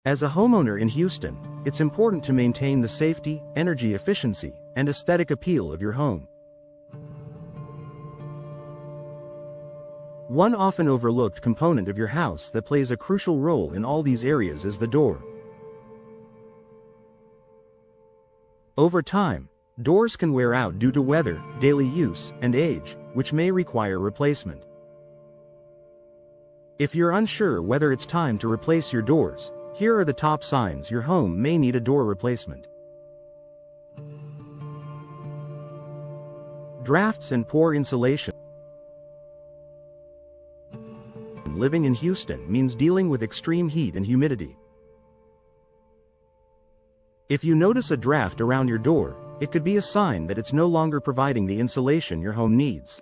As a homeowner in Houston, it's important to maintain the safety, energy efficiency, and aesthetic appeal of your home. One often overlooked component of your house that plays a crucial role in all these areas is the door. Over time, doors can wear out due to weather, daily use, and age, which may require replacement. If you're unsure whether it's time to replace your doors, here are the top signs your home may need a door replacement. Drafts and poor insulation. Living in Houston means dealing with extreme heat and humidity. If you notice a draft around your door, it could be a sign that it's no longer providing the insulation your home needs.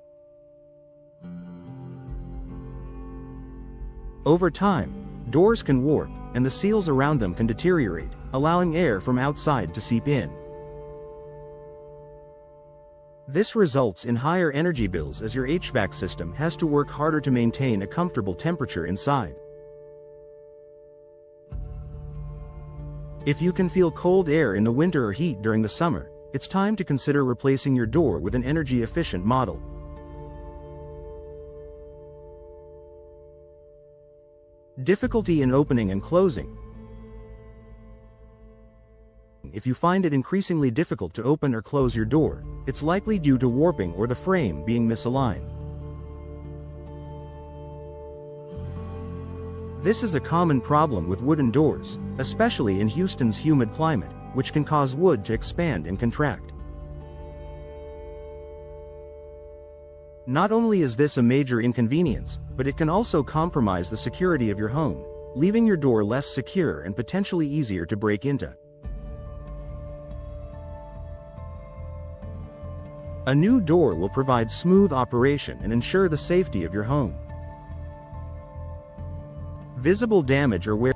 Over time, doors can warp, and the seals around them can deteriorate, allowing air from outside to seep in. This results in higher energy bills as your HVAC system has to work harder to maintain a comfortable temperature inside. If you can feel cold air in the winter or heat during the summer, it's time to consider replacing your door with an energy-efficient model. Difficulty in opening and closing. If you find it increasingly difficult to open or close your door, it's likely due to warping or the frame being misaligned. This is a common problem with wooden doors, especially in Houston's humid climate, which can cause wood to expand and contract. Not only is this a major inconvenience, but it can also compromise the security of your home, leaving your door less secure and potentially easier to break into. A new door will provide smooth operation and ensure the safety of your home. Visible damage or wear.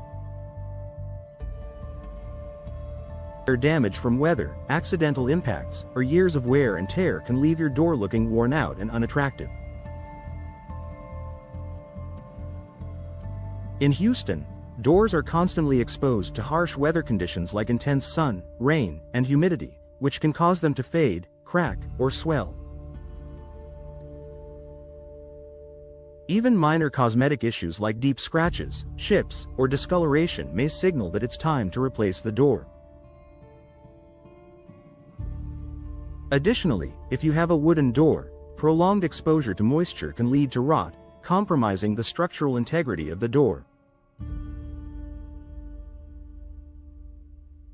Damage from weather, accidental impacts, or years of wear and tear can leave your door looking worn out and unattractive. In Houston, doors are constantly exposed to harsh weather conditions like intense sun, rain, and humidity, which can cause them to fade, crack, or swell. Even minor cosmetic issues like deep scratches, chips, or discoloration may signal that it's time to replace the door. Additionally, if you have a wooden door, prolonged exposure to moisture can lead to rot, compromising the structural integrity of the door.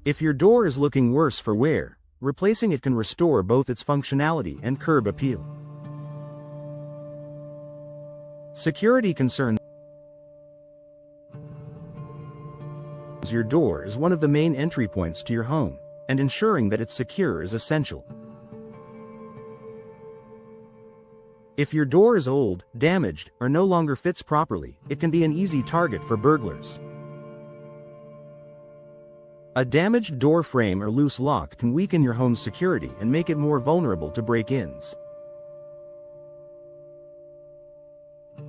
If your door is looking worse for wear, replacing it can restore both its functionality and curb appeal. Security concerns. Your door is one of the main entry points to your home, and ensuring that it's secure is essential. If your door is old, damaged, or no longer fits properly, it can be an easy target for burglars. A damaged door frame or loose lock can weaken your home's security and make it more vulnerable to break-ins.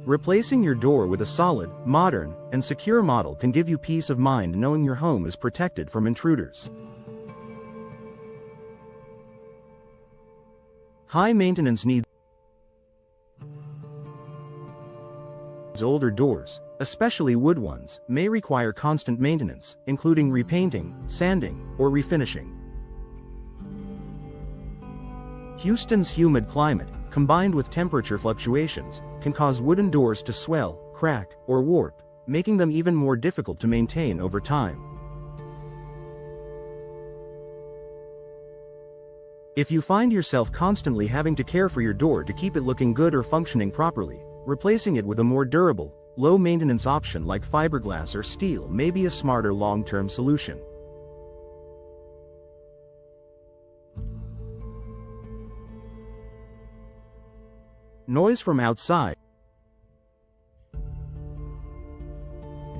Replacing your door with a solid, modern, and secure model can give you peace of mind knowing your home is protected from intruders. High maintenance needs. Older doors, especially wood ones, may require constant maintenance, including repainting, sanding, or refinishing. Houston's humid climate, combined with temperature fluctuations, can cause wooden doors to swell, crack, or warp, making them even more difficult to maintain over time. If you find yourself constantly having to care for your door to keep it looking good or functioning properly, replacing it with a more durable, low-maintenance option like fiberglass or steel may be a smarter long-term solution. Noise from outside.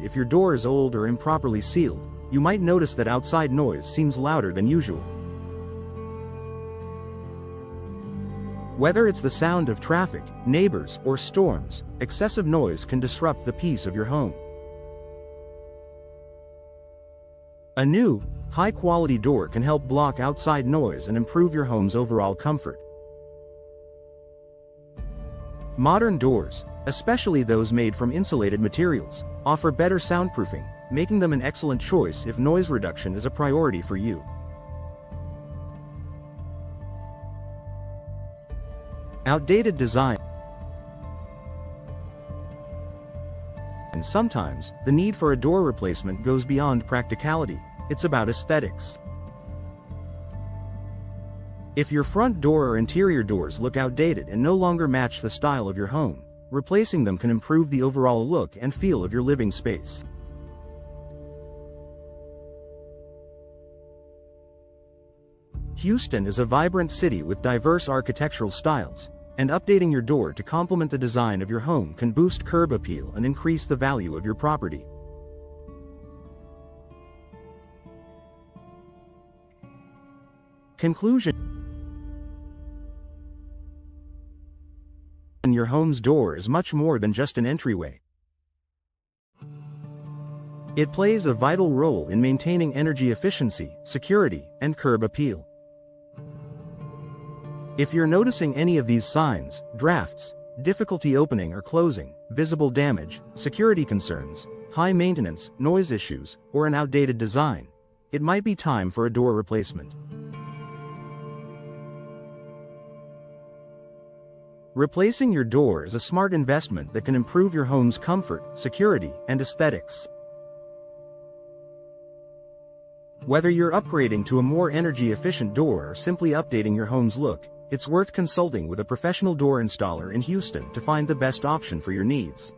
If your door is old or improperly sealed, you might notice that outside noise seems louder than usual. Whether it's the sound of traffic, neighbors, or storms, excessive noise can disrupt the peace of your home. A new, high-quality door can help block outside noise and improve your home's overall comfort. Modern doors, especially those made from insulated materials, offer better soundproofing, making them an excellent choice if noise reduction is a priority for you. Outdated design. And sometimes, the need for a door replacement goes beyond practicality. It's about aesthetics. If your front door or interior doors look outdated and no longer match the style of your home, replacing them can improve the overall look and feel of your living space. Houston is a vibrant city with diverse architectural styles, and updating your door to complement the design of your home can boost curb appeal and increase the value of your property. Conclusion. Your home's door is much more than just an entryway. It plays a vital role in maintaining energy efficiency, security, and curb appeal. If you're noticing any of these signs, drafts, difficulty opening or closing, visible damage, security concerns, high maintenance, noise issues, or an outdated design, it might be time for a door replacement. Replacing your door is a smart investment that can improve your home's comfort, security, and aesthetics. Whether you're upgrading to a more energy-efficient door or simply updating your home's look, it's worth consulting with a professional door installer in Houston to find the best option for your needs.